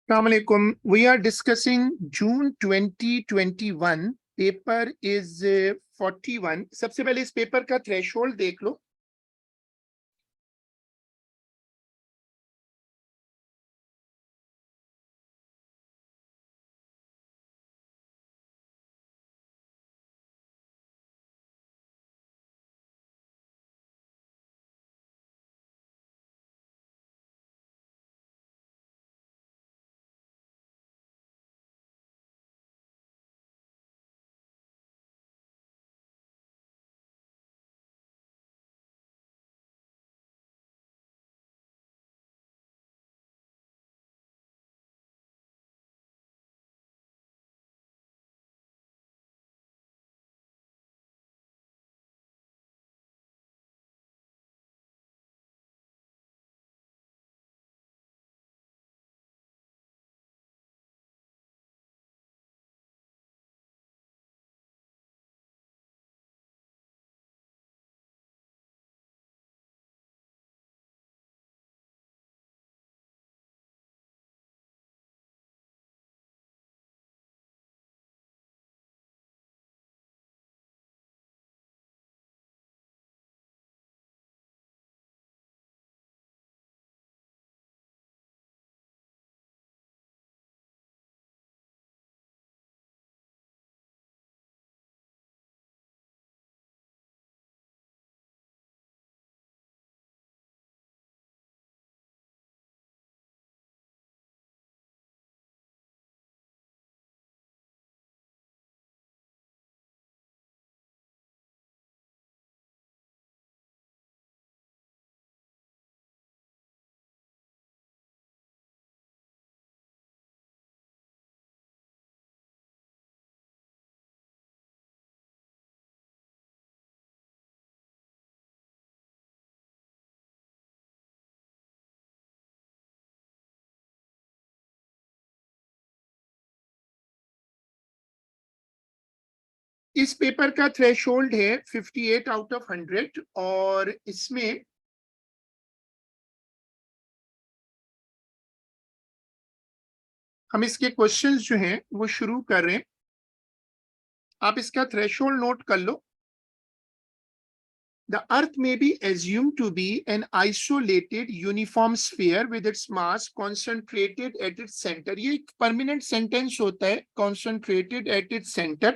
Assalamualaikum. We are discussing June 2021. Paper is 41. सबसे पहले इस पेपर का थ्रेशोल्ड देख लो। इस पेपर का थ्रेशोल्ड है 58 आउट ऑफ 100 और इसमें हम इसके क्वेश्चंस जो हैं वो शुरू कर रहे हैं। आप इसका थ्रेशोल्ड नोट कर लो। The Earth may be assumed to be an isolated uniform sphere with its mass concentrated at its center. ये एक परमानेंट सेंटेंस होता है, concentrated at its center.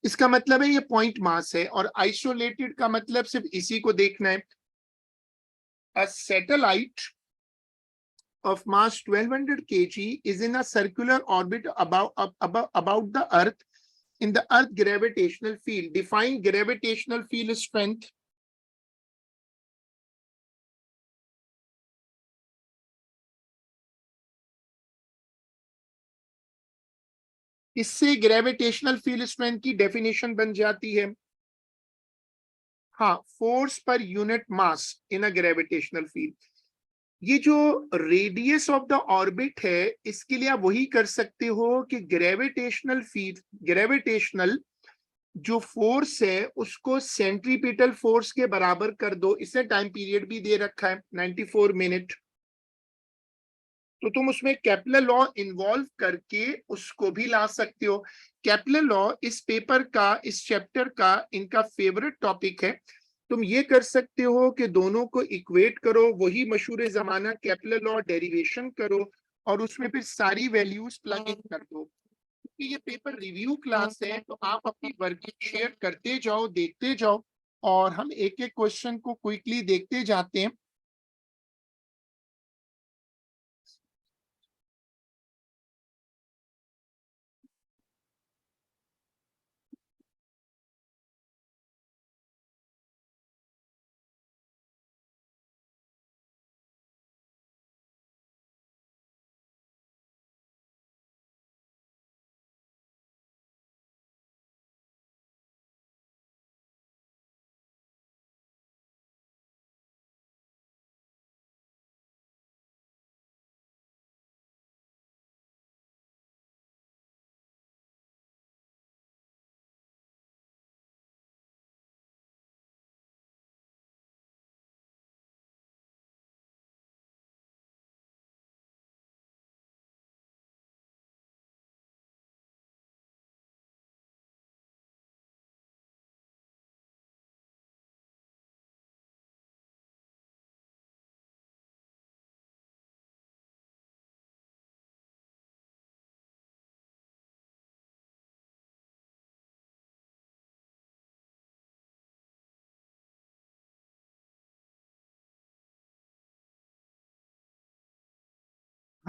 इसका मतलब है ये पॉइंट मास है, और आइसोलेटेड का मतलब सिर्फ इसी को देखना है। A satellite of mass 1200 kg is in a circular orbit about the Earth in the Earth gravitational field. Define gravitational field strength. इससे ग्रेविटेशनल फील्ड स्ट्रेंथ की डेफिनेशन बन जाती है, हाँ, force per unit mass in a gravitational field. ये जो radius of the orbit है, इसके लिए आप वही कर सकते हो कि ग्रेविटेशनल फील्ड, ग्रेविटेशनल जो फोर्स है उसको सेंट्रीपिटल फोर्स के बराबर कर दो। इससे टाइम पीरियड भी दे रखा है 94 मिनट, तो तुम उसमें केपलर लॉ इन्वॉल्व करके उसको भी ला सकते हो। केपलर लॉ इस पेपर का, इस चैप्टर का इनका फेवरेट टॉपिक है। तुम ये कर सकते हो कि दोनों को इक्वेट करो, वही मशहूर जमाना केपलर लॉ डेरिवेशन करो और उसमें फिर सारी वैल्यूज प्लग इन कर दो। क्योंकि ये पेपर रिव्यू क्लास है, तो आप अपनी वर्किंग शेयर करते जाओ, देखते जाओ, और हम एक एक क्वेश्चन को क्विकली देखते जाते हैं।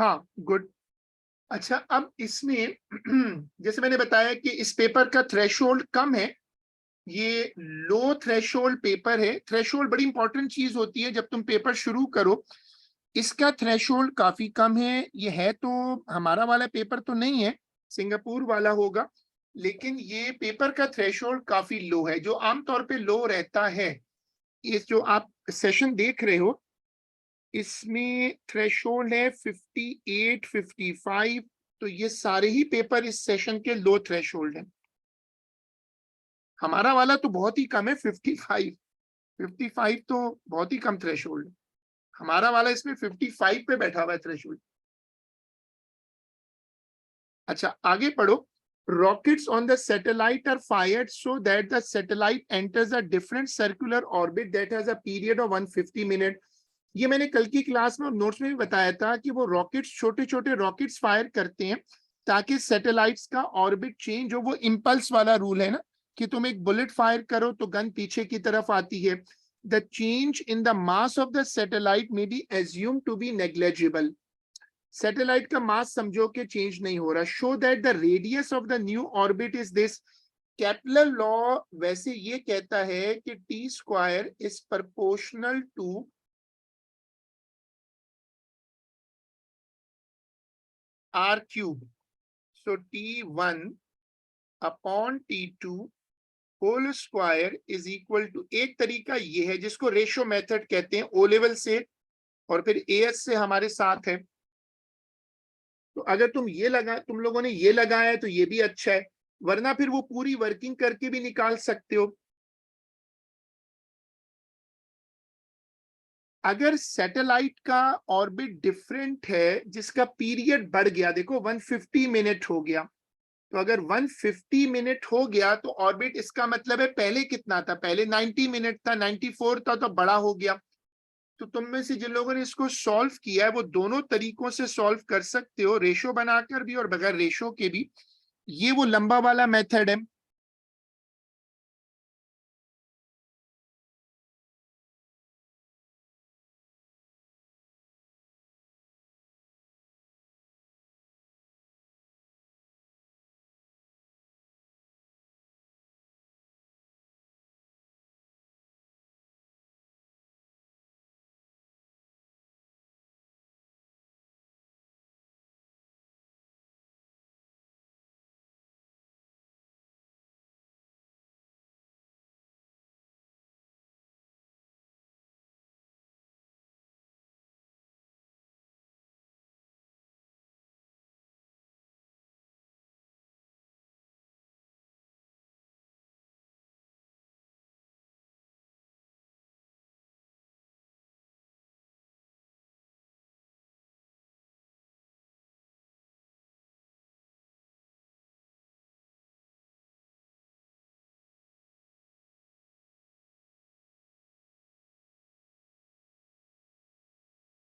हाँ, गुड। अच्छा, अब इसमें जैसे मैंने बताया कि इस पेपर का थ्रेशोल्ड कम है, ये लो थ्रेशोल्ड पेपर है। थ्रेशोल्ड बड़ी इंपॉर्टेंट चीज होती है जब तुम पेपर शुरू करो। इसका थ्रेशोल्ड काफी कम है। ये है तो हमारा वाला पेपर तो नहीं है, सिंगापुर वाला होगा, लेकिन ये पेपर का थ्रेशोल्ड काफी लो है, जो आमतौर पे लो रहता है। ये जो आप सेशन देख रहे हो, इसमें थ्रेशोल्ड है 58, 55। तो ये सारे ही पेपर इस सेशन के लो थ्रेशोल्ड है। हमारा वाला तो बहुत ही कम है, 55। 55 तो बहुत ही कम थ्रेशोल्ड है। हमारा वाला इसमें 55 पे बैठा हुआ है थ्रेशोल्ड। अच्छा, आगे पढ़ो। Rockets on the satellite are fired so that the satellite enters a different circular orbit that has a period of 150 minute. ये मैंने कल की क्लास में और नोट्स में भी बताया था कि वो रॉकेट्स, छोटे छोटे रॉकेट्स फायर करते हैं ताकि सैटेलाइट्स का ऑर्बिट चेंज हो। वो इम्पल्स वाला रूल है ना, कि तुम एक बुलेट फायर करो तो गन पीछे की तरफ आती है। The change in the mass of the satellite may be assumed to be negligible. Satellite का मास समझो कि चेंज नहीं हो रहा। Show that the radius of the new orbit is this. Kepler law वैसे ये कहता है कि T square is proportional to R cube. So T1 upon T2 whole square is equal to, एक तरीका ये है जिसको रेशो मेथड कहते हैं, ओ लेवल से और फिर एएस से हमारे साथ है। तो अगर तुम लोगों ने ये लगाया है तो ये भी अच्छा है, वरना फिर वो पूरी वर्किंग करके भी निकाल सकते हो। अगर सैटेलाइट का ऑर्बिट डिफरेंट है जिसका पीरियड बढ़ गया, देखो 150 मिनट हो गया, तो अगर 150 मिनट हो गया तो ऑर्बिट, इसका मतलब है पहले कितना था, पहले 90 मिनट था, 94 था, तो बड़ा हो गया। तो तुम में से जिन लोगों ने इसको सॉल्व किया है वो दोनों तरीकों से सॉल्व कर सकते हो, रेशो बनाकर भी और बगैर रेशो के भी। ये वो लंबा वाला मेथड है।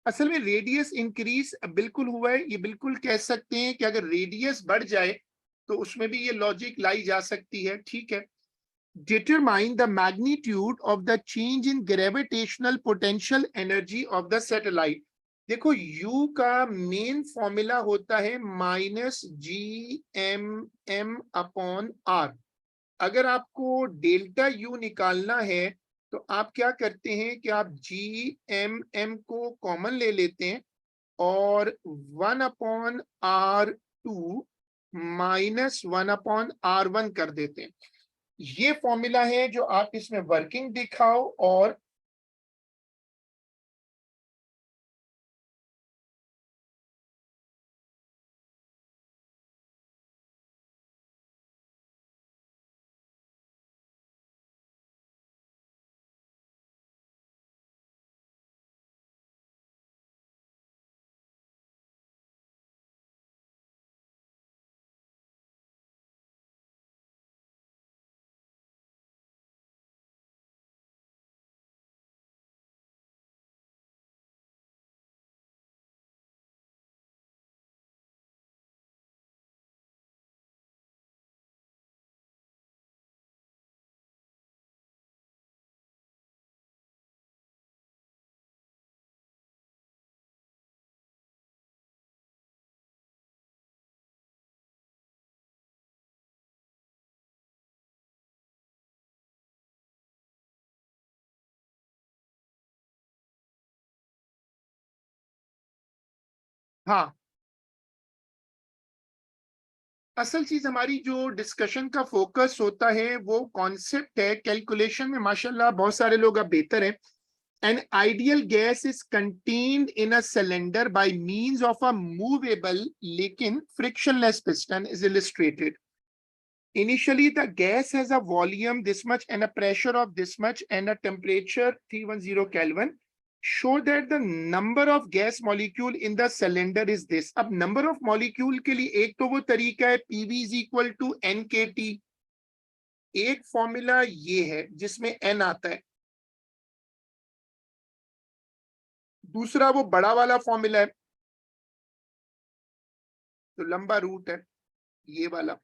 असल में रेडियस इंक्रीज बिल्कुल हुआ है, ये बिल्कुल कह सकते हैं कि अगर रेडियस बढ़ जाए तो उसमें भी ये लॉजिक लाई जा सकती है, ठीक है। Determine the magnitude of the change in gravitational potential energy of the satellite. देखो, U का मेन फॉर्मूला होता है -Gm_m/r। अगर आपको डेल्टा U निकालना है तो आप क्या करते हैं कि आप Gm_m को कॉमन ले लेते हैं और 1/r2 -1/r1 कर देते हैं। ये फॉर्मूला है जो आप इसमें वर्किंग दिखाओ और हाँ, असल चीज हमारी जो डिस्कशन का फोकस होता है वो कॉन्सेप्ट है। कैलकुलेशन में माशाल्लाह बहुत सारे लोग अब बेहतर हैं। An ideal gas is contained in a cylinder by means of a movable लेकिन frictionless piston is illustrated. Initially, the gas has a volume this much and a pressure of this much and a temperature 310 Kelvin. Show that the number of gas molecule in the cylinder is this. अब number of molecule के लिए एक तो वो तरीका है PV is equal to NKT, एक formula ये है जिसमें N आता है, दूसरा वो बड़ा वाला फॉर्मूला है तो लंबा रूट है ये वाला।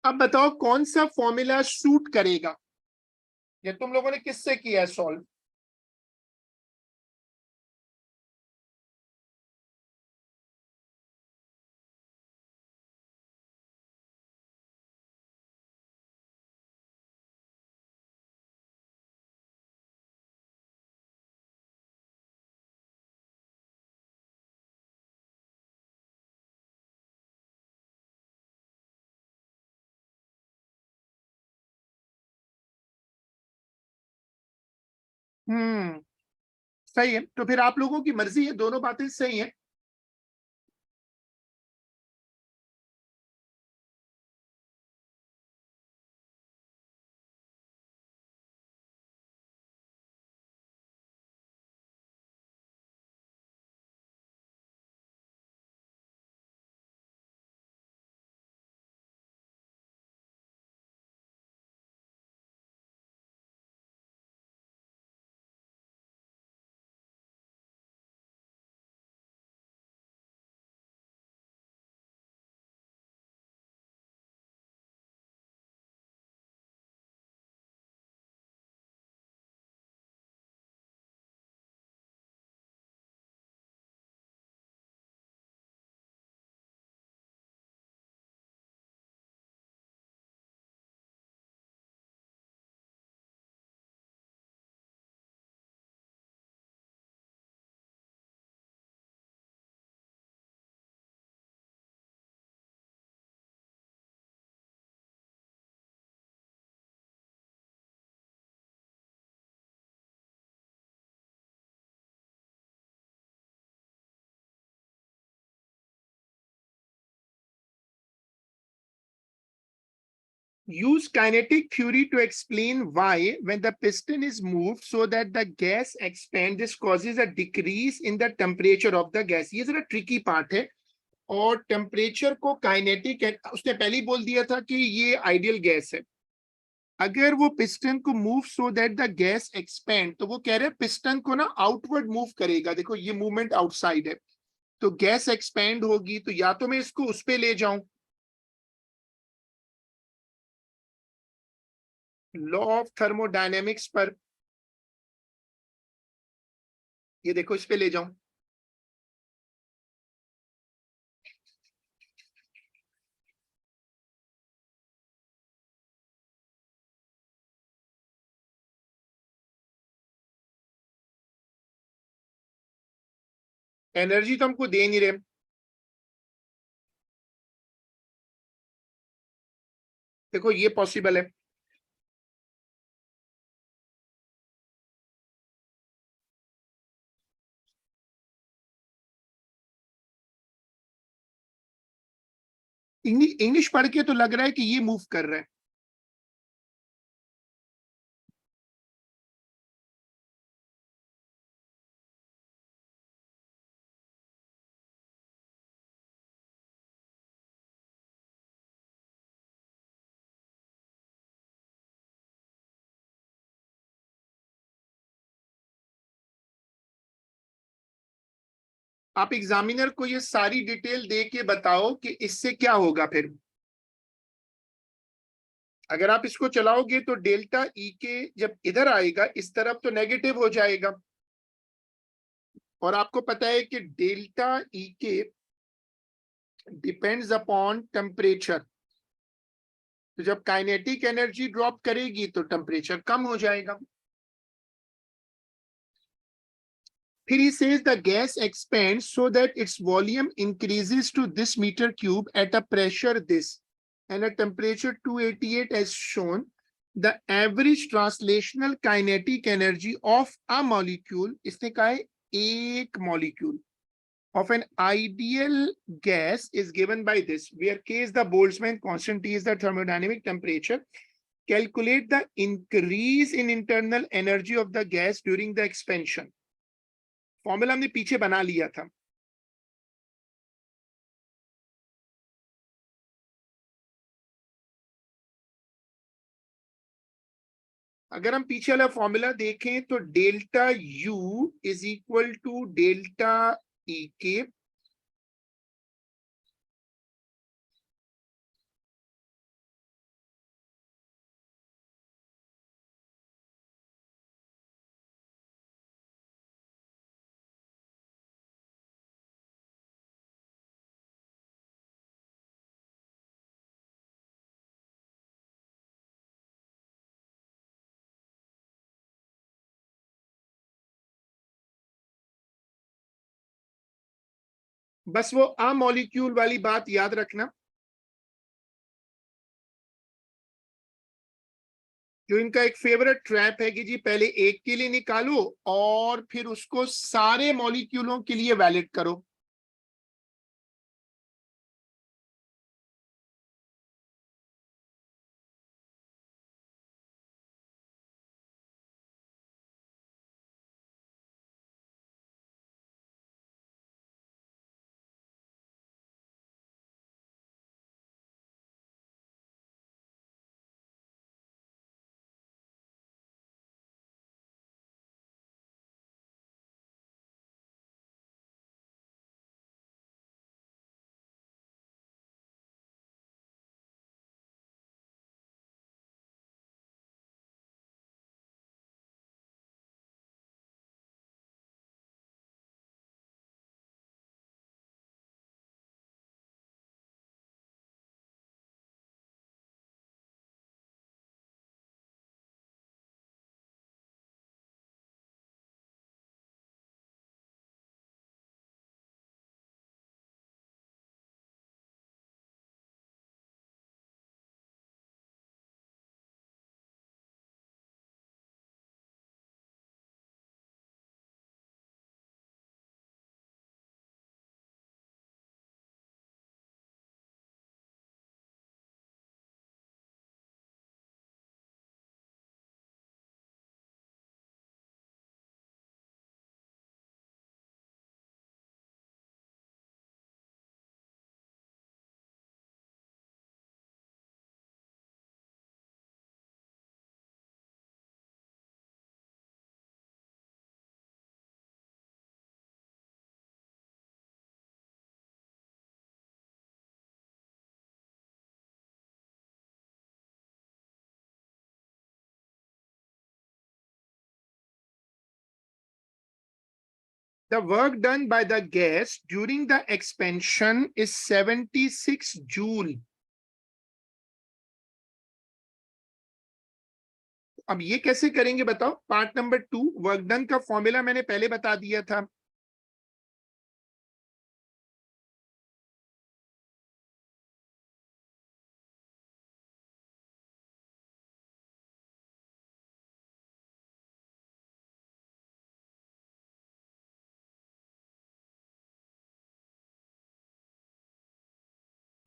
अब बताओ कौन सा फॉर्मूला सूट करेगा, ये तुम लोगों ने किससे किया है सॉल्व? सही है, तो फिर आप लोगों की मर्जी है, दोनों बातें सही है। Use kinetic theory to explain why when the piston is moved so that the gas expands, this causes a decrease in the temperature of the gas. ये जरा ट्रिकी पार्ट है, और टेम्परेचर को काइनेटिक, उसने पहले ही बोल दिया था कि ये आइडियल गैस है। अगर वो पिस्टन को move so that the gas expand, तो वो कह रहे हैं पिस्टन को ना आउटवर्ड मूव करेगा। देखो ये मूवमेंट आउटसाइड है, तो गैस एक्सपेंड होगी, तो या तो मैं इसको उस पे ले जाऊं, लॉ ऑफ थर्मोडायनेमिक्स पर, ये देखो इस पे ले जाऊं, एनर्जी तो हमको दे नहीं रहे। देखो ये पॉसिबल है, इंग्लिश पढ़ के तो लग रहा है कि ये मूव कर रहा है। आप एग्जामिनर को ये सारी डिटेल दे के बताओ कि इससे क्या होगा फिर। अगर आप इसको चलाओगे तो डेल्टा ई के जब इधर आएगा इस तरफ तो नेगेटिव हो जाएगा, और आपको पता है कि डेल्टा ई के डिपेंड्स अपॉन टेम्परेचर। तो जब काइनेटिक एनर्जी ड्रॉप करेगी तो टेम्परेचर कम हो जाएगा। फिर he says the gas expands so that its volume increases to this meter cube at a pressure this and a temperature 288 as shown. The average translational kinetic energy of a molecule, इसने कहा है एक molecule of an ideal gas is given by this, where K is the Boltzmann constant, T is the thermodynamic temperature. Calculate the increase in internal energy of the gas during the expansion. Formula हमने पीछे बना लिया था। अगर हम पीछे वाला formula देखें तो delta U is equal to delta E K, बस वो आ मॉलिक्यूल वाली बात याद रखना। जो इनका एक फेवरेट ट्रैप है कि जी पहले एक के लिए निकालो और फिर उसको सारे मॉलिक्यूलों के लिए वैलिड करो। The work done by the gas during the expansion is 76 joule. अब ये कैसे करेंगे बताओ। पार्ट नंबर 2 वर्क डन का फॉर्मूला मैंने पहले बता दिया था।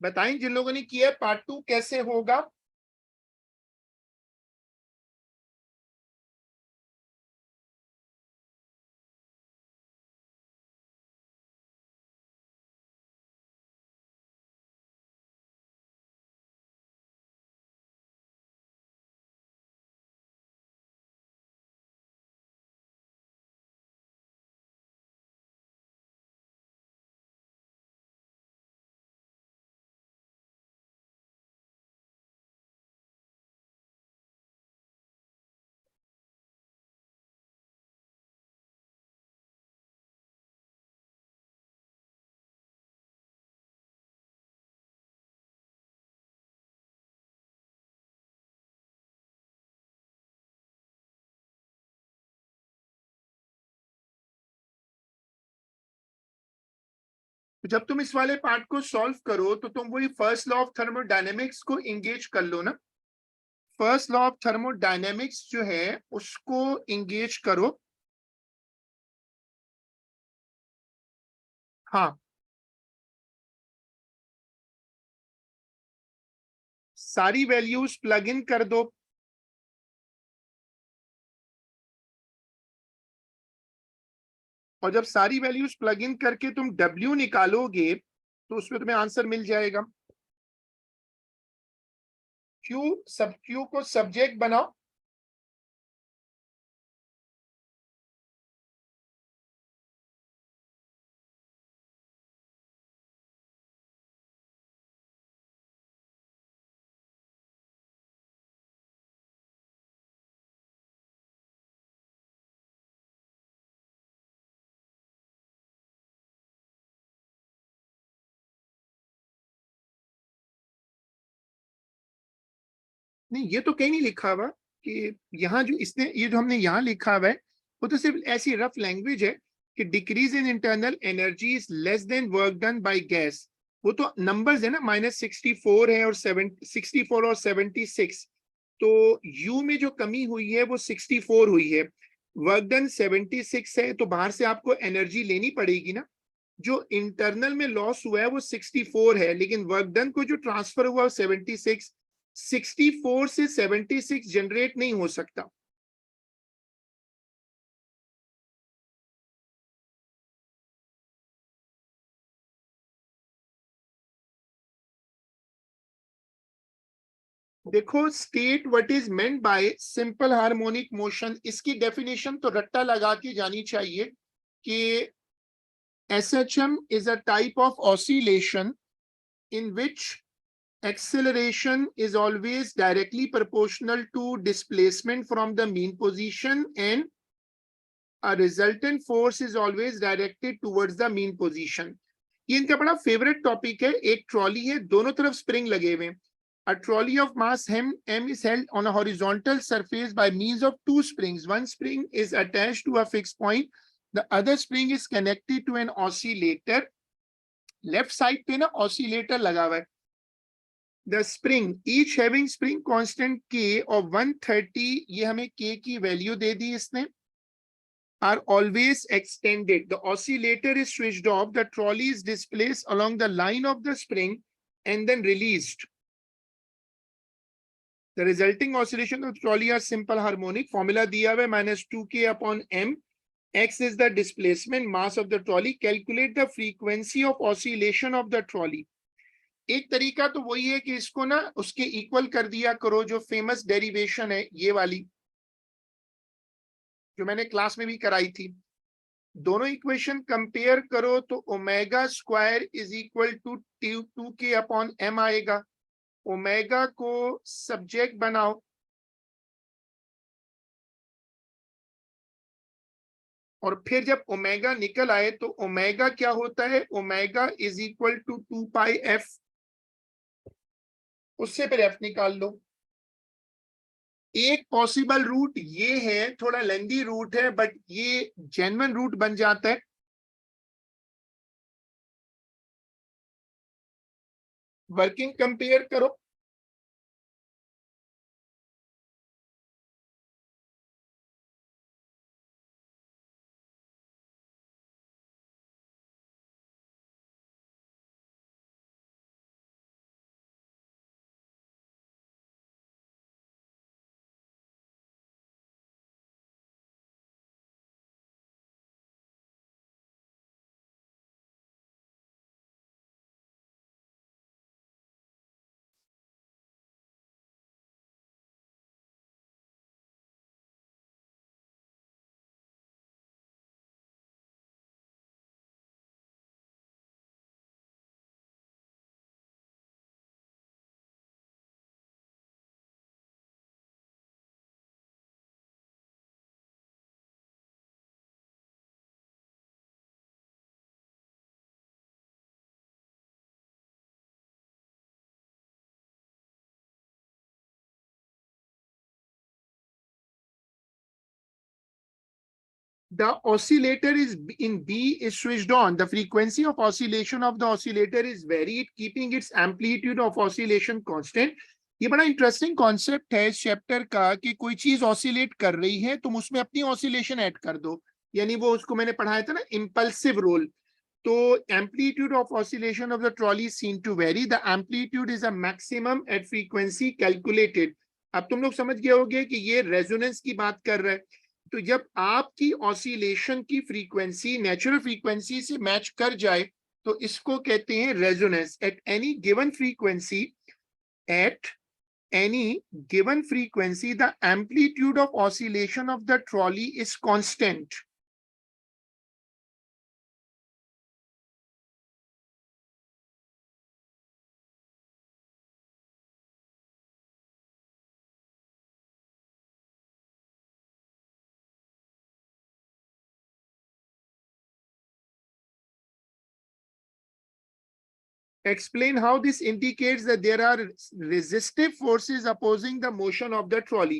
बताएं जिन लोगों ने किया है पार्ट 2 कैसे होगा। तो जब तुम इस वाले पार्ट को सॉल्व करो तो तुम वही फर्स्ट लॉ ऑफ थर्मोडायनेमिक्स को इंगेज कर लो ना। फर्स्ट लॉ ऑफ थर्मोडायनेमिक्स जो है उसको इंगेज करो। हाँ, सारी वैल्यूज प्लग इन कर दो। और जब सारी वैल्यूज प्लग इन करके तुम W निकालोगे तो उसमें तुम्हें आंसर मिल जाएगा। Q, सब Q को सब्जेक्ट बनाओ। नहीं, ये तो कहीं नहीं लिखा हुआ कि यहाँ जो इसने ये जो हमने यहाँ लिखा हुआ है वो तो सिर्फ ऐसी रफ लैंग्वेज है कि decrease in internal energy is less than work done by gas. वो तो नंबर्स है ना, -64 है और 64 और 76। तो यू में जो कमी हुई है वो 64 हुई है, वर्क डन 76 है, तो बाहर से आपको एनर्जी लेनी पड़ेगी ना। जो इंटरनल में लॉस हुआ है वो 64 है, लेकिन वर्क डन को जो ट्रांसफर हुआ 76। 64 से 76 जनरेट नहीं हो सकता। देखो, state what is meant bye simple harmonic motion, इसकी डेफिनेशन तो रट्टा लगा के जानी चाहिए कि SHM is a type of oscillation in which acceleration is always directly proportional to displacement from the mean position and a resultant force is always directed towards the mean position। ये इनका बड़ा फेवरेट टॉपिक है। एक trolley है, दोनों तरफ spring लगे हुए हैं। A trolley of mass m is held on a horizontal surface by means of two springs. One spring is attached to a fixed point. The other spring is connected to an oscillator. Left side पे ना oscillator लगा हुआ है। The spring, each having spring constant K of 130, ये हमें K की value दे दी इसने, are always extended. The oscillator is switched off. The trolley is displaced along the line of the spring and then released. The resulting oscillation of the trolley are simple harmonic. Formula दिया हुआ है -2k upon m. X is the displacement mass of the trolley. Calculate the frequency of oscillation of the trolley. एक तरीका तो वही है कि इसको ना उसके इक्वल कर दिया करो, जो फेमस डेरिवेशन है ये वाली, जो मैंने क्लास में भी कराई थी। दोनों इक्वेशन कंपेयर करो तो omega square is equal to 2k upon m आएगा। ओमेगा को सब्जेक्ट बनाओ और फिर जब ओमेगा निकल आए तो ओमेगा क्या होता है, omega is equal to 2πf। उससे फिर f निकाल लो। एक पॉसिबल रूट ये है, थोड़ा लेंदी रूट है बट ये जेन्युइन रूट बन जाता है। वर्किंग कंपेयर करो। the oscillator is in B is switched on. The frequency of oscillation of the oscillator is varied, keeping its amplitude of oscillation constant. ये बड़ा इंटरेस्टिंग कॉन्सेप्ट है इस चैप्टर का कि कोई चीज ऑसिलेट कर रही है, तुम उसमें अपनी ऑसिलेशन ऐड कर दो, यानी वो उसको मैंने पढ़ाया था ना, इंपल्सिव रोल. तो amplitude of oscillation of the trolley seem to vary. The amplitude is a maximum at frequency calculated. अब तुम लोग समझ गए होगे कि ये रेजोनेंस की बात कर रहा है. तो जब आपकी ऑसिलेशन की फ्रीक्वेंसी नेचुरल फ्रीक्वेंसी से मैच कर जाए तो इसको कहते हैं resonance. At any given frequency, at any given frequency, the amplitude of oscillation of the trolley is constant. Explain how this indicates that there are resistive forces opposing the motion of the trolley.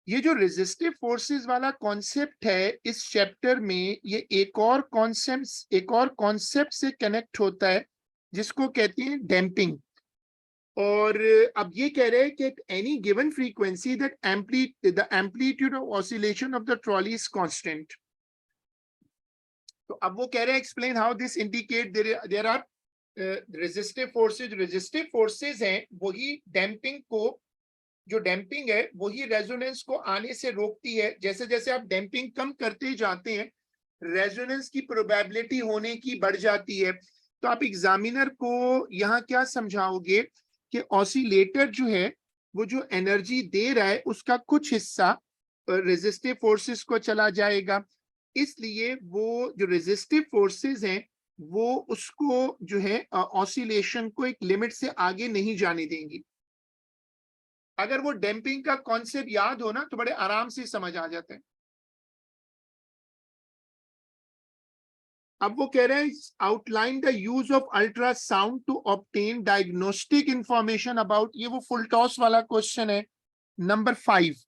ये जो resistive forces वाला concept है इस chapter में, ये एक और concept से कनेक्ट होता है जिसको कहते हैं डैम्पिंग. और अब ये कह रहे हैं कि any given frequency that the amplitude of oscillation of the trolley is constant. तो अब वो कह रहे हैं explain how this indicate there are resistive forces. Resistive forces हैं वही डैम्पिंग को, जो डैम्पिंग है वही रेजोनेंस को आने से रोकती है. जैसे जैसे आप डैम्पिंग कम करते जाते हैं रेजोनेंस की प्रोबेबिलिटी होने की बढ़ जाती है. तो आप एग्जामिनर को यहाँ क्या समझाओगे कि ऑसिलेटर जो है वो जो एनर्जी दे रहा है उसका कुछ हिस्सा रेजिस्टिव फोर्सेस को चला जाएगा, इसलिए वो जो रेजिस्टिव फोर्सेस हैं वो उसको जो है ऑसिलेशन को एक लिमिट से आगे नहीं जाने देंगी. अगर वो डैम्पिंग का कॉन्सेप्ट याद हो ना तो बड़े आराम से समझ आ जाता है. अब वो कह रहे हैं outline the use of ultrasound to obtain diagnostic information about. ये वो फुल टॉस वाला क्वेश्चन है नंबर 5.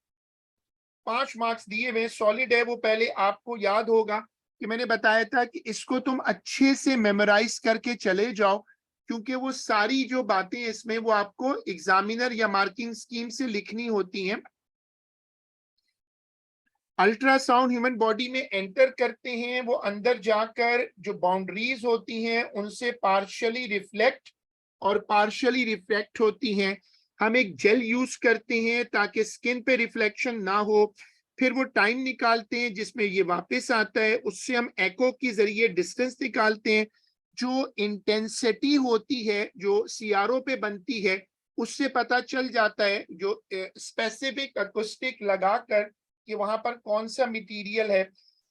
5 मार्क्स दिए हुए सॉलिड है. वो पहले आपको याद होगा कि मैंने बताया था कि इसको तुम अच्छे से मेमोराइज करके चले जाओ, क्योंकि वो सारी जो बातें इसमें वो आपको एग्जामिनर या मार्किंग स्कीम से लिखनी होती हैं. अल्ट्रासाउंड ह्यूमन बॉडी में एंटर करते हैं, वो अंदर जाकर जो बाउंड्रीज होती हैं उनसे पार्शियली रिफ्लेक्ट और पार्शियली रिफ्लेक्ट होती हैं. हम एक जेल यूज करते हैं ताकि स्किन पे रिफ्लेक्शन ना हो. फिर वो टाइम निकालते हैं जिसमें ये वापस आता है, उससे हम एको के जरिए डिस्टेंस निकालते हैं. जो इंटेंसिटी होती है जो सीआरओ पे बनती है उससे पता चल जाता है, जो स्पेसिफिक अकोस्टिक लगाकर कि वहां पर कौन सा मटेरियल है.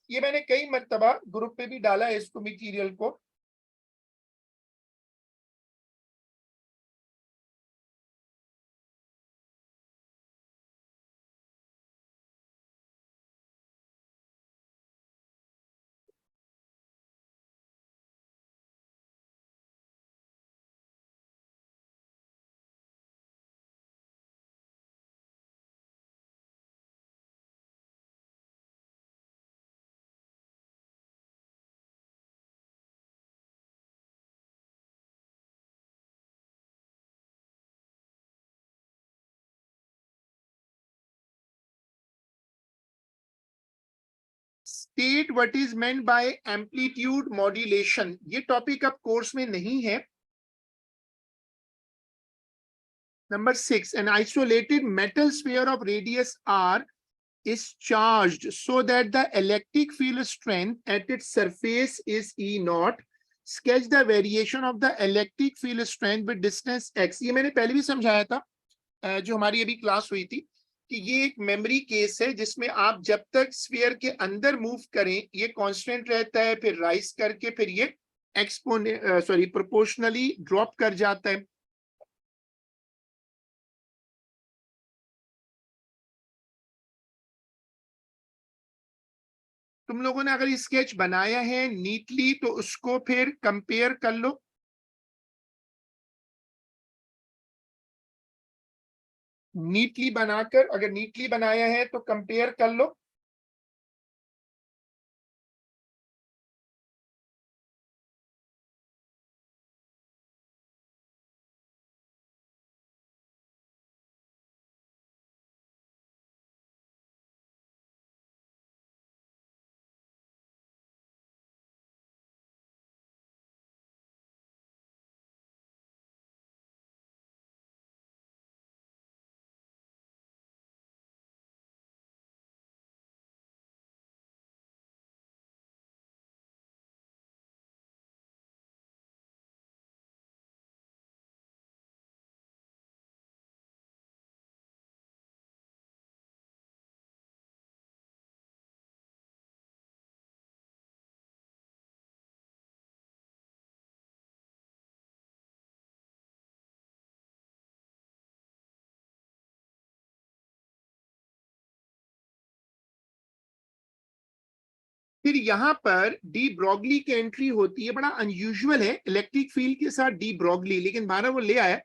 ये मैंने कई मर्तबा ग्रुप पे भी डाला है इसको मटेरियल को. State what is meant bye amplitude modulation. ये टॉपिक अब कोर्स में नहीं है. Number 6, an isolated metal sphere of radius r is charged so that the electric field strength at its surface is E naught. Sketch the variation of the electric field strength with distance x. ये मैंने पहले भी समझाया था जो हमारी अभी class हुई थी कि ये एक मेमोरी केस है जिसमें आप जब तक स्फीयर के अंदर मूव करें ये कांस्टेंट रहता है, फिर राइज करके फिर ये प्रोपोर्शनली ड्रॉप कर जाता है. तुम लोगों ने अगर स्केच बनाया है नीटली तो उसको फिर कंपेयर कर लो. नीटली बनाकर, अगर नीटली बनाया है तो कंपेयर कर लो। फिर यहाँ पर डी ब्रॉगली की एंट्री होती है, बड़ा अनयूजुअल है इलेक्ट्रिक फील्ड के साथ डी ब्रॉगली, लेकिन 12 वो ले आया।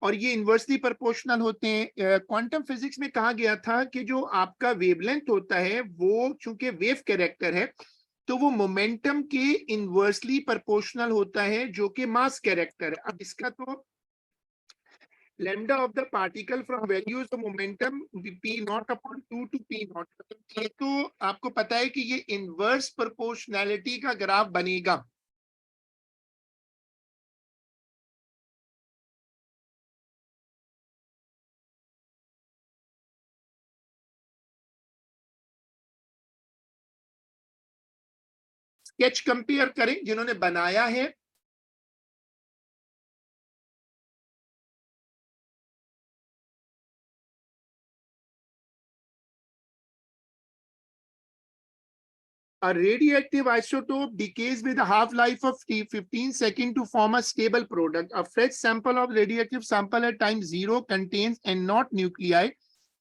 और ये इन्वर्सली प्रोपोर्शनल होते हैं। क्वांटम फिजिक्स में कहा गया था कि जो आपका वेवलेंथ होता है वो चूंकि वेव कैरेक्टर है, तो वो मोमेंटम के इन्वर्सली प्रोपोर्शनल होता है, जो कि मास कैरेक्टर है। अब इसका तो lambda of the particle from values of momentum p naught upon 2 to p naught, ये तो आपको पता है कि ये इनवर्स प्रोपोर्शनैलिटी का ग्राफ बनेगा। स्केच कंपेयर करें जिन्होंने बनाया है। A radioactive isotope decays with a half-life of 15 seconds to form a stable product. A fresh sample of radioactive sample at time 0 contains and not nuclei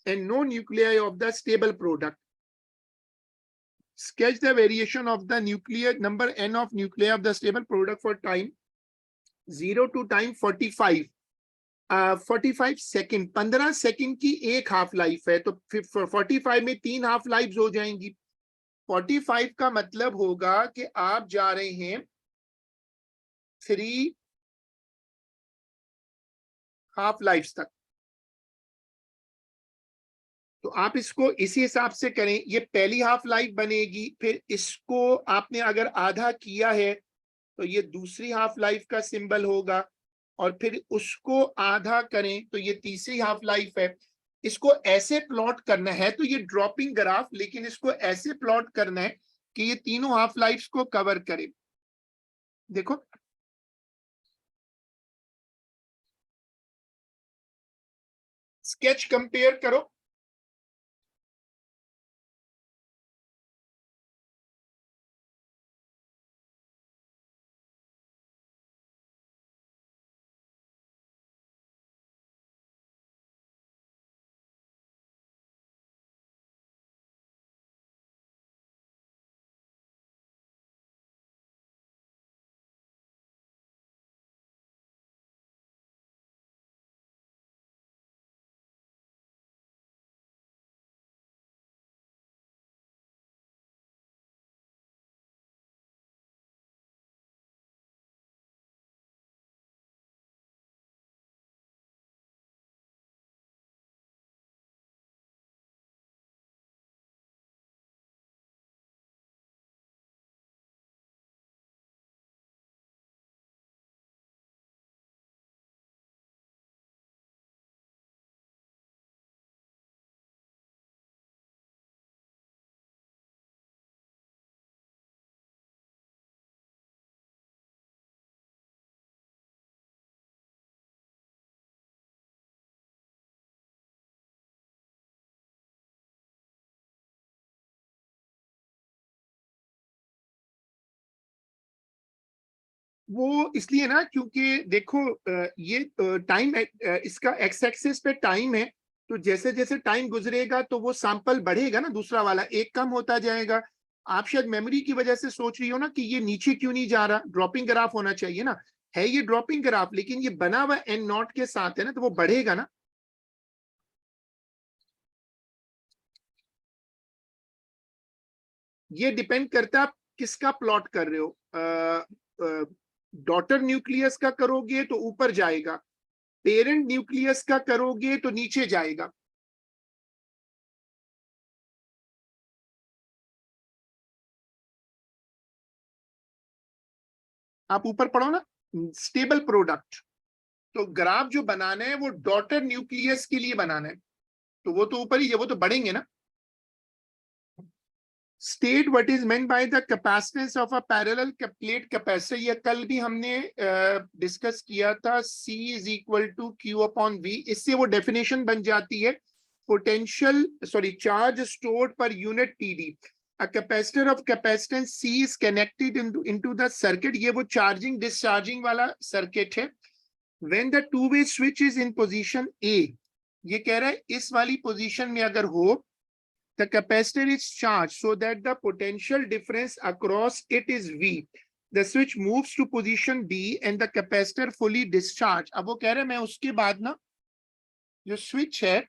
and no nuclei of the stable product. Sketch the variation of the nuclear number n of nuclei of the stable product for time 0 to time 45. 45 second, 15 second की एक half life है, तो 45 में 3 half life हो जाएंगी। 45 का मतलब होगा कि आप जा रहे हैं 3 हाफ लाइफ तक। तो आप इसको इसी हिसाब से करें, ये पहली हाफ लाइफ बनेगी, फिर इसको आपने अगर आधा किया है तो ये दूसरी हाफ लाइफ का सिंबल होगा, और फिर उसको आधा करें तो ये तीसरी हाफ लाइफ है। इसको ऐसे प्लॉट करना है, तो ये ड्रॉपिंग ग्राफ, लेकिन इसको ऐसे प्लॉट करना है कि ये तीनों हाफ लाइफ को कवर करे। देखो स्केच कंपेयर करो। वो इसलिए ना क्योंकि देखो ये टाइम, इसका एक्स एक्सिस पे टाइम है, तो जैसे जैसे टाइम गुजरेगा तो वो सैंपल बढ़ेगा ना, दूसरा वाला एक कम होता जाएगा। आप शायद मेमोरी की वजह से सोच रही हो ना कि ये नीचे क्यों नहीं जा रहा, ड्रॉपिंग ग्राफ होना चाहिए ना। है ये ड्रॉपिंग ग्राफ, लेकिन ये बना हुआ एन नॉट के साथ है ना, तो वो बढ़ेगा ना। ये डिपेंड करता है आप किसका प्लॉट कर रहे हो। डॉटर न्यूक्लियस का करोगे तो ऊपर जाएगा, पेरेंट न्यूक्लियस का करोगे तो नीचे जाएगा। आप ऊपर पढ़ो ना, स्टेबल प्रोडक्ट। तो ग्राफ जो बनाना है वो डॉटर न्यूक्लियस के लिए बनाना है, तो वो तो ऊपर ही है, वो तो बढ़ेंगे ना। State what is meant by the capacitance of a parallel plate capacitor, ये कल भी हमने डिस्कस किया था। C is equal to Q upon V। इससे वो डेफिनेशन बन जाती है, potential sorry charge stored per unit TD। A capacitor of capacitance C is connected into the circuit। ये वो चार्जिंग डिस्चार्जिंग वाला सर्किट है। When the two-way switch is in position A, ये कह रहा है इस वाली पोजीशन में अगर हो, the capacitor is charged so that the potential difference across it is V। The switch moves to position B and the capacitor fully discharged। अब वो कह रहे हैं मैं उसके बाद ना जो स्विच है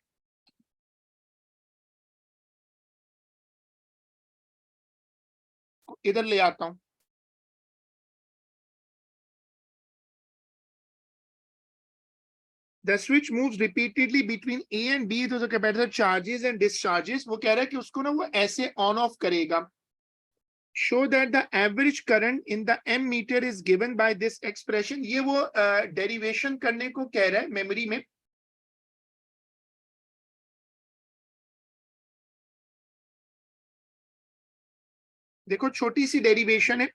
इधर ले आता हूं। The switch moves repeatedly between A and B, तो the capacitor charges and discharges। वो कह रहा है कि उसको ना वो ऐसे ऑन ऑफ करेगा। Show that the average current in the ammeter is given by this expression। ये वो डेरिवेशन करने को कह रहा है मेमोरी में। देखो छोटी सी डेरिवेशन है।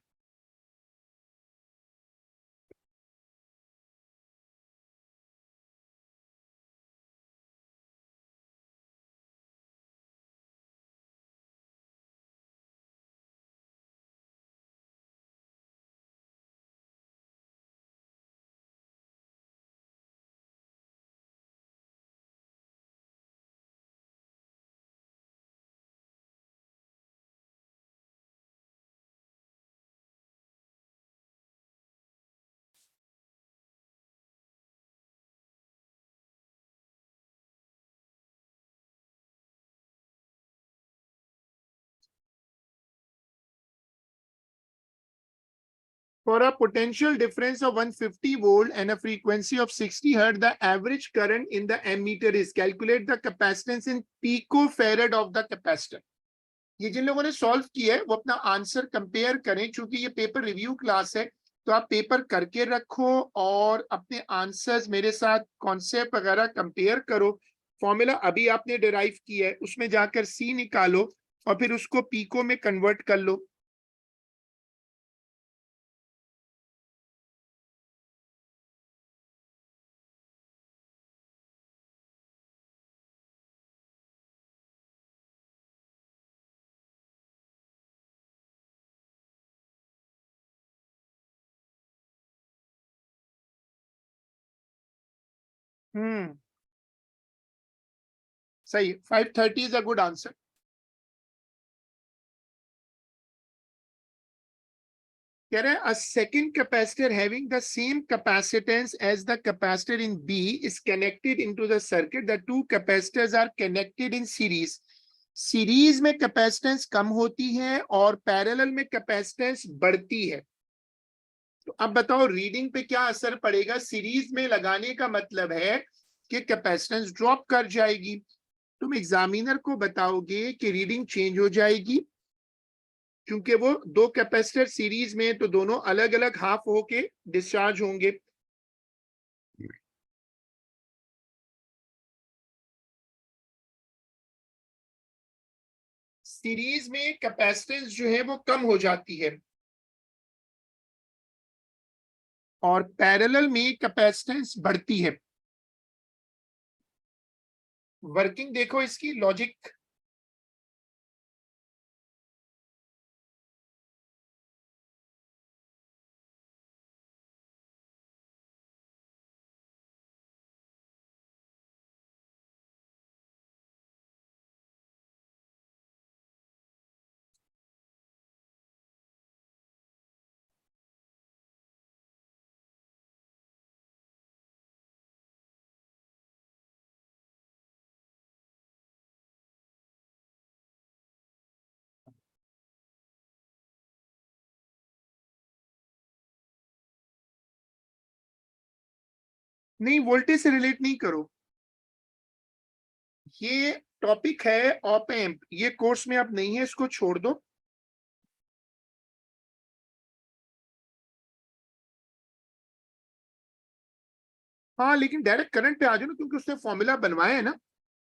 For a potential difference of 150 volt and a frequency of 60 hertz, the average current in the ammeter is calculate the capacitance in picofarad of the capacitor। ये जिन लोगों ने सॉल्व किया है वो अपना आंसर कंपेयर करें, क्योंकि ये पेपर रिव्यू क्लास है तो आप पेपर करके रखो और अपने आंसर्स मेरे साथ कॉन्सेप्ट वगैरह कंपेयर करो। फॉर्मूला अभी आपने डिराइव किया है उसमें जाकर C निकालो और फिर उसको पीको में कन्वर्ट कर लो। हम्म, सही। 530 इज अ गुड आंसर। कह रहे हैं a second capacitor having the same capacitance as the capacitor in B is connected into the circuit। The two capacitors are connected in series। Series में capacitance कम होती है और parallel में capacitance बढ़ती है। तो अब बताओ रीडिंग पे क्या असर पड़ेगा। सीरीज में लगाने का मतलब है कि कैपेसिटेंस ड्रॉप कर जाएगी। तुम एग्जामिनर को बताओगे कि रीडिंग चेंज हो जाएगी, क्योंकि वो दो कैपेसिटर सीरीज में तो दोनों अलग अलग हाफ होके डिस्चार्ज होंगे। सीरीज में कैपेसिटेंस जो है वो कम हो जाती है और पैरेलल में कैपेसिटेंस बढ़ती है। वर्किंग देखो इसकी लॉजिक। नहीं, वोल्टेज से रिलेट नहीं करो, ये टॉपिक है ऑप एम्प, ये कोर्स में अब नहीं है, इसको छोड़ दो। हाँ लेकिन डायरेक्ट करंट पे आ जाओ ना, क्योंकि उसने फॉर्मूला बनवाया है ना,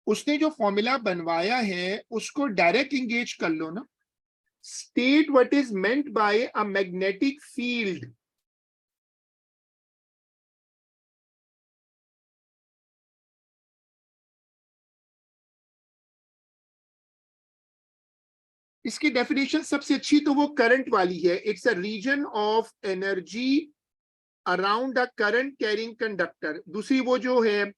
उसने जो फॉर्मूला बनवाया है उसको डायरेक्ट इंगेज कर लो ना। State what is meant by a magnetic field. इसकी डेफिनेशन सबसे अच्छी तो वो करंट वाली है, it's a region of energy around a current carrying conductor. दूसरी वो जो है,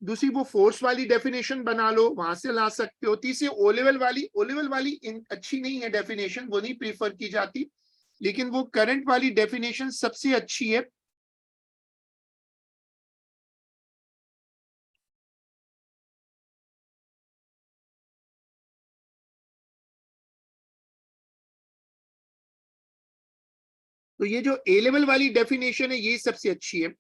दूसरी वो फोर्स वाली डेफिनेशन बना लो, वहां से ला सकते हो। तीसरी ओ लेवल वाली, ओ लेवल वाली अच्छी नहीं है डेफिनेशन, वो नहीं प्रीफर की जाती, लेकिन वो करंट वाली डेफिनेशन सबसे अच्छी है। तो ये जो ए लेवल वाली डेफिनेशन है ये सबसे अच्छी है।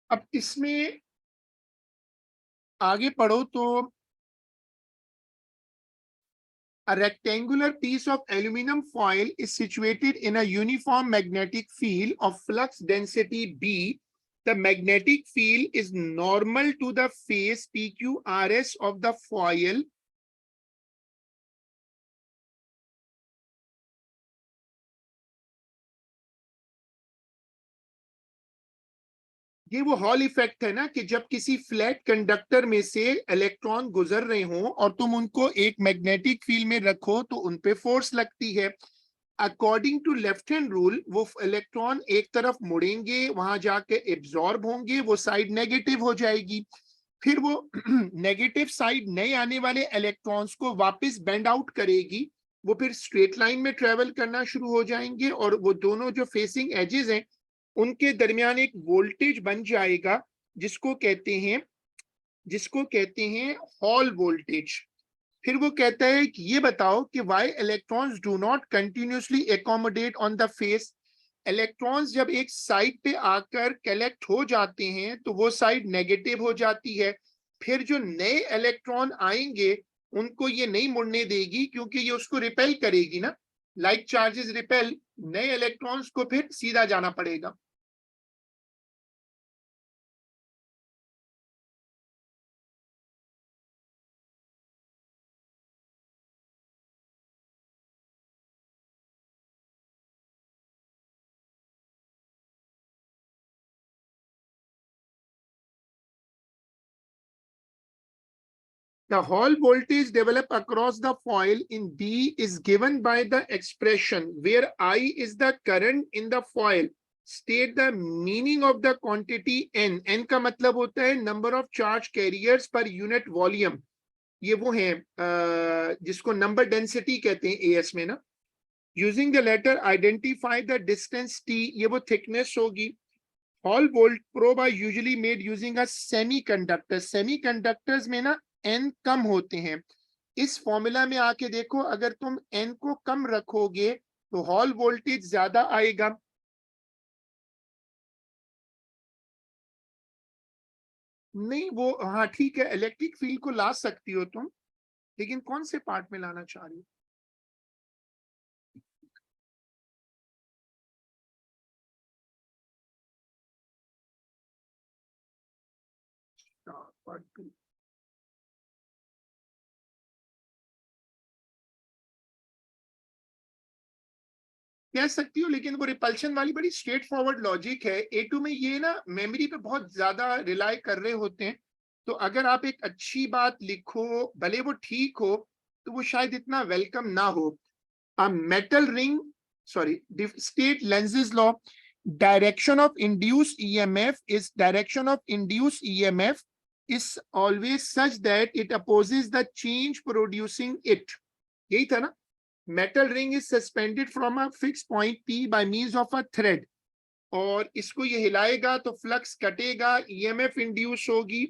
अब इसमें आगे पढ़ो तो, a rectangular piece of aluminum foil is situated in a uniform magnetic field of flux density B. The magnetic field is normal to the face PQRS of the foil. ये वो हॉल इफेक्ट है ना, कि जब किसी flat conductor में से electron गुजर रहे हों और तुम उनको एक मैग्नेटिक फील्ड में रखो तो उन पे फोर्स लगती है। According to left hand rule वो इलेक्ट्रॉन एक तरफ मुड़ेंगे, वहां जाके एब्जॉर्ब होंगे, वो साइड नेगेटिव हो जाएगी। फिर वो नेगेटिव साइड नए आने वाले इलेक्ट्रॉन्स को वापस बेंड आउट करेगी, वो फिर स्ट्रेट लाइन में ट्रेवल करना शुरू हो जाएंगे, और वो दोनों जो फेसिंग एजेस हैं उनके दरमियान एक वोल्टेज बन जाएगा, जिसको कहते हैं जिसको कहते हैं हॉल वोल्टेज। फिर वो कहता है कि ये बताओ कि why electrons do not continuously accommodate on the face. Electrons जब एक साइड पे आकर कलेक्ट हो जाते हैं तो वो साइड नेगेटिव हो जाती है, फिर जो नए इलेक्ट्रॉन आएंगे उनको ये नहीं मुड़ने देगी, क्योंकि ये उसको रिपेल करेगी ना, लाइक चार्जेस रिपेल, नए इलेक्ट्रॉन्स को फिर सीधा जाना पड़ेगा। The Hall voltage developed across the foil in B is given by the expression where I is the current in the foil. State the meaning of the quantity N. N का मतलब होता है number of charge carriers per unit volume. ये वो है जिसको number density कहते हैं AS में ना। Using the letter identify the distance T, ये वो thickness होगी। Hall volt probe are usually made using a semiconductor. Semiconductors में ना n कम होते हैं। इस फॉर्मूला में आके देखो, अगर तुम n को कम रखोगे तो हॉल वोल्टेज ज्यादा आएगा। नहीं वो, हाँ ठीक है, इलेक्ट्रिक फील्ड को ला सकती हो तुम, लेकिन कौन से पार्ट में लाना चाह रही हो? पार्ट टू कह सकती हूँ, लेकिन वो रिपल्शन वाली बड़ी स्ट्रेट फॉरवर्ड लॉजिक है। A2 में ये ना मेमोरी पे बहुत ज्यादा रिलाई कर रहे होते हैं, तो अगर आप एक अच्छी बात लिखो भले वो ठीक हो तो वो शायद इतना वेलकम ना हो। A metal ring, sorry, state Lenz's law, direction of induced EMF is always such that it opposes the change producing it. यही था ना? Metal ring is suspended from a fixed point P by means of a thread. और इसको ये हिलाएगा तो flux कटेगा, EMF induce होगी.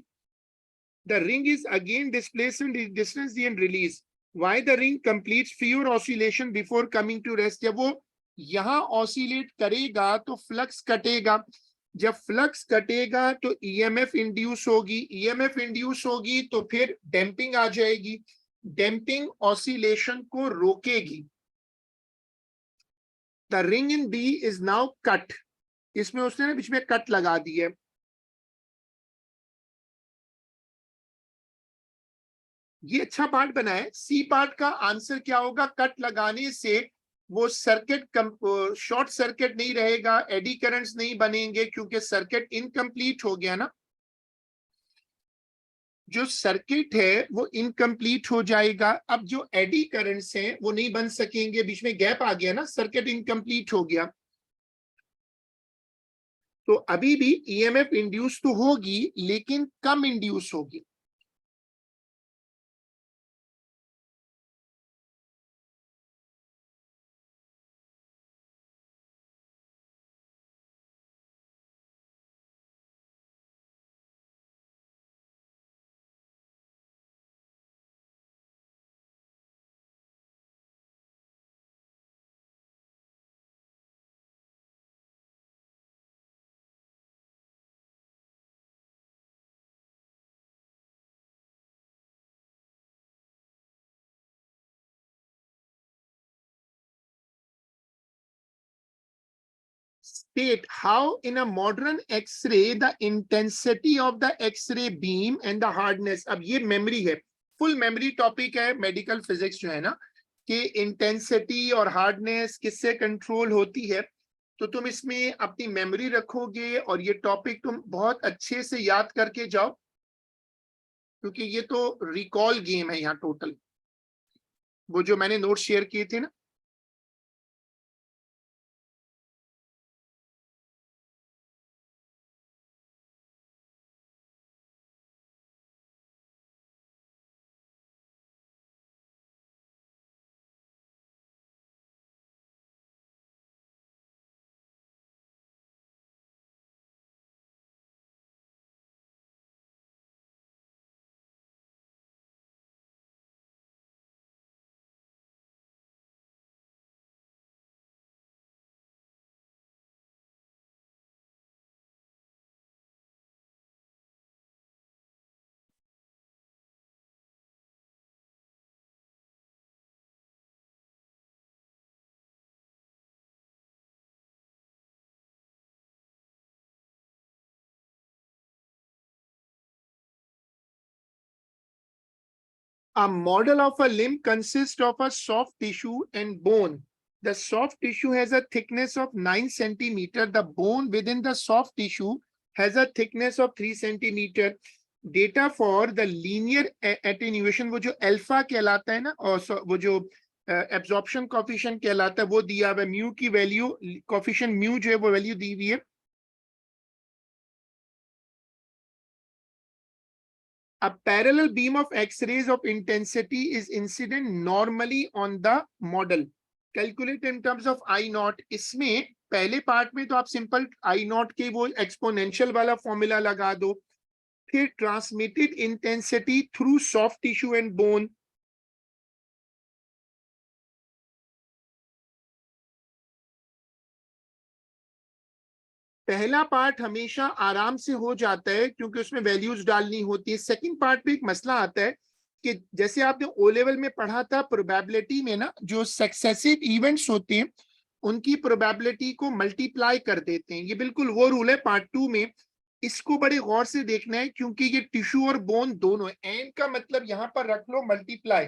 The ring is again displaced in distance and release. Why the ring completes fewer oscillation before coming to rest? जब वो यहाँ oscillate करेगा तो फ्लक्स कटेगा, जब फ्लक्स कटेगा तो ईएमएफ इंड्यूस होगी, ईएमएफ इंड्यूस होगी तो फिर डैम्पिंग आ जाएगी, डैम्पिंग ऑसिलेशन को रोकेगी. The ring in B is now cut. इसमें उसने बीच में कट लगा दी है. ये अच्छा पार्ट बना है. सी पार्ट का आंसर क्या होगा? कट लगाने से वो सर्किट शॉर्ट सर्किट नहीं रहेगा, एडी करंट्स नहीं बनेंगे क्योंकि सर्किट इनकम्प्लीट हो गया ना. जो सर्किट है वो इनकम्प्लीट हो जाएगा. अब जो एडी करंट्स हैं वो नहीं बन सकेंगे, बीच में गैप आ गया ना, सर्किट इनकम्प्लीट हो गया. तो अभी भी ईएमएफ इंड्यूस तो होगी लेकिन कम इंड्यूस होगी. State how in a modern X-ray the intensity of the X-ray beam and the hardness. अब ये मेमोरी है, फुल मेमोरी टॉपिक है मेडिकल फिजिक्स जो है ना, कि इंटेंसिटी और हार्डनेस किससे कंट्रोल होती है. तो तुम इसमें अपनी मेमोरी रखोगे और ये टॉपिक तुम बहुत अच्छे से याद करके जाओ, क्योंकि ये तो रिकॉल गेम है यहाँ टोटल. वो जो मैंने नोट शेयर किए थे ना, a model of a limb consists of a soft tissue and bone. The soft tissue has a thickness of 9 centimeter. The bone within the soft tissue has a thickness of 3 centimeter. Data for the linear attenuation, वो जो alpha कहलाता है ना, और वो जो absorption coefficient कहलाता है वो दिया हुआ है. म्यू की वैल्यू, कोफिशिएंट म्यू जो है वो वैल्यू दी हुई है. A parallel beam of X-rays of intensity is incident normally on the model. Calculate in terms of I naught. इसमें पहले पार्ट में तो आप सिंपल I naught के वो एक्सपोनेंशियल वाला फॉर्मूला लगा दो, फिर transmitted intensity through soft tissue and bone. पहला पार्ट हमेशा आराम से हो जाता है क्योंकि उसमें वैल्यूज डालनी होती है. सेकंड पार्ट पे एक मसला आता है कि जैसे आपने ओ लेवल में पढ़ा था प्रोबेबिलिटी में ना, जो सक्सेसिव इवेंट्स होते हैं उनकी प्रोबेबिलिटी को मल्टीप्लाई कर देते हैं. ये बिल्कुल वो रूल है पार्ट 2 में. इसको बड़े गौर से देखना है क्योंकि ये टिश्यू और बोन दोनों है। एन का मतलब यहां पर रख लो मल्टीप्लाई,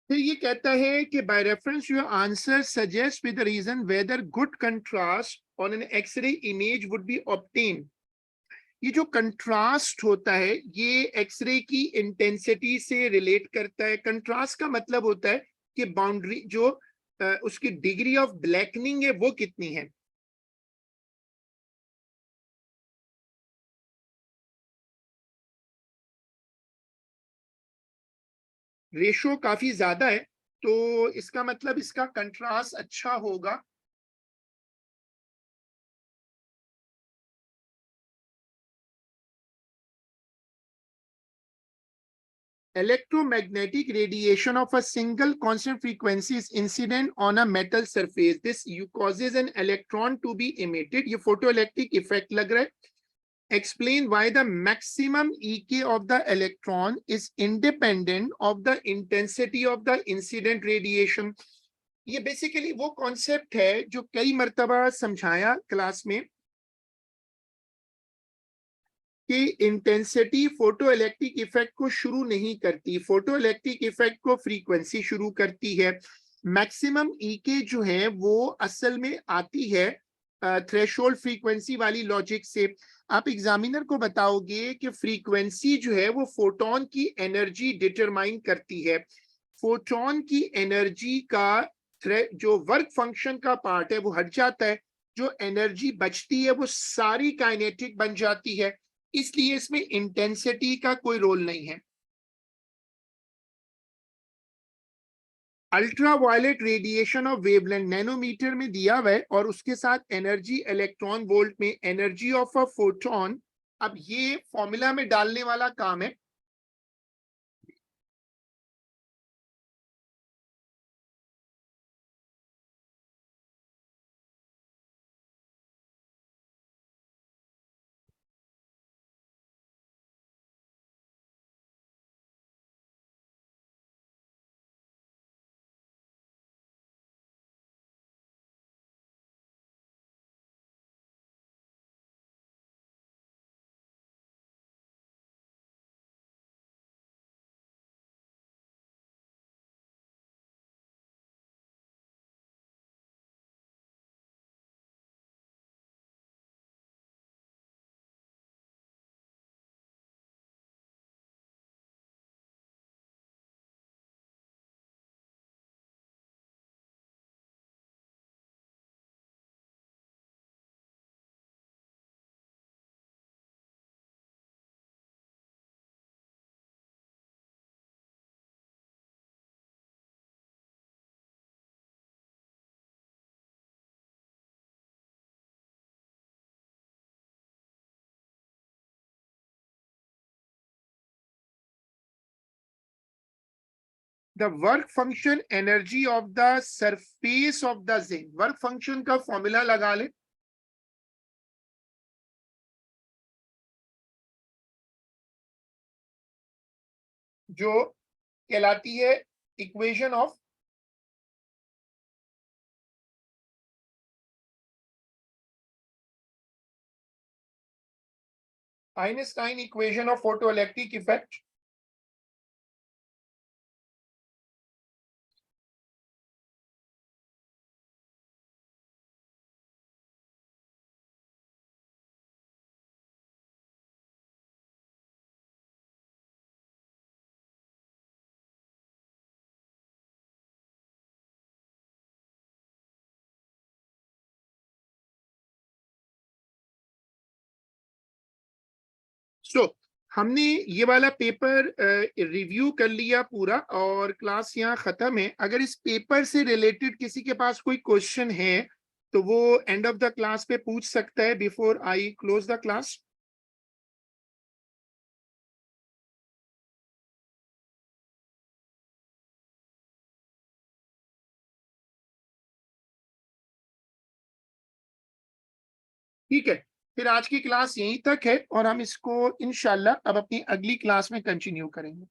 फिर ये कहता है कि by reference your answer suggest with the reason whether good contrast on an x-ray image would be obtain. ये जो कंट्रास्ट होता है ये एक्सरे की इंटेंसिटी से रिलेट करता है। कंट्रास्ट का मतलब होता है कि बाउंड्री जो उसकी डिग्री ऑफ ब्लैकनिंग है वो कितनी है। रेशो काफी ज्यादा है तो इसका मतलब इसका कंट्रास्ट अच्छा होगा। Electromagnetic radiation of a single constant frequency is incident on a metal surface. This causes an electron to be emitted. ये photoelectric effect लग रहा है। Explain why the maximum EK of the electron is independent of the intensity of the incident radiation. ये basically वो concept है जो कई मर्तबा समझाया क्लास में कि इंटेंसिटी फोटो इलेक्ट्रिक इफेक्ट को शुरू नहीं करती, फोटो इलेक्ट्रिक इफेक्ट को फ्रीक्वेंसी शुरू करती है। मैक्सिमम ईके जो है वो असल में आती है थ्रेशोल्ड फ्रीक्वेंसी वाली लॉजिक से। आप एग्जामिनर को बताओगे कि फ्रीक्वेंसी जो है वो फोटोन की एनर्जी डिटरमाइन करती है। फोटोन की एनर्जी का जो वर्क फंक्शन का पार्ट है वो हट जाता है, जो एनर्जी बचती है वो सारी काइनेटिक बन जाती है, इसलिए इसमें इंटेंसिटी का कोई रोल नहीं है। Ultra violet radiation of wavelength nanometer में दिया हुआ है और उसके साथ एनर्जी इलेक्ट्रॉन वोल्ट में, एनर्जी ऑफ अ फोटोन। अब ये फॉर्मूला में डालने वाला काम है। The work function energy of the surface of the zinc, work function का फॉर्मूला लगा ले जो कहलाती है equation of Einstein equation of photoelectric effect. सो हमने ये वाला पेपर रिव्यू कर लिया पूरा और क्लास यहाँ खत्म है। अगर इस पेपर से रिलेटेड किसी के पास कोई क्वेश्चन है तो वो एंड ऑफ द क्लास पे पूछ सकता है before I close the class. ठीक है, फिर आज की क्लास यहीं तक है और हम इसको इंशाल्लाह अब अपनी अगली क्लास में कंटिन्यू करेंगे।